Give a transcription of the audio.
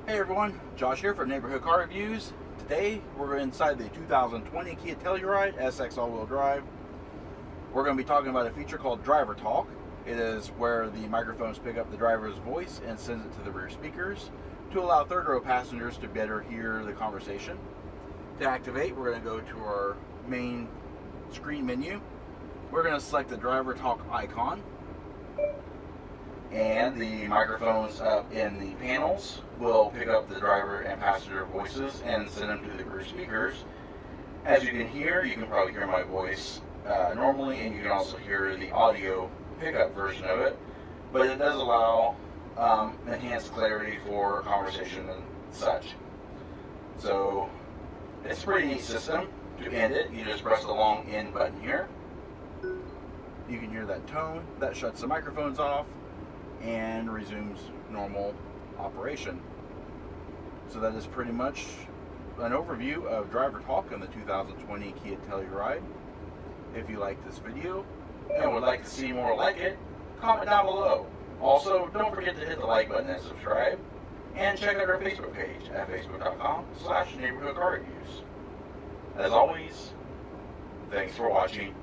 Hey everyone, Josh here for Neighborhood Car Reviews. Today we're inside the 2020 Kia Telluride SX all-wheel drive. We're going to be talking about a feature called DriverTalk. It is where the microphones pick up the driver's voice and sends it to the rear speakers to allow third row passengers to better hear the conversation. To activate, we're going to go to our main screen menu. We're going to select the DriverTalk icon, and the microphones up in the panels will pick up the driver and passenger voices and send them to the rear speakers. As you can hear, you can probably hear my voice normally, and you can also hear the audio pickup version of it, but it does allow enhanced clarity for conversation and such. So it's a pretty neat system. To end it, you just press the long end button here. You can hear that tone. That shuts the microphones off and resumes normal operation. So that is pretty much an overview of DriverTalk in the 2020 Kia Telluride. If you like this video and would like to see more like it, comment down below. Also, don't forget to hit the like button and subscribe, and check out our Facebook page at facebook.com/neighborhoodcarreviews. As always, thanks for watching.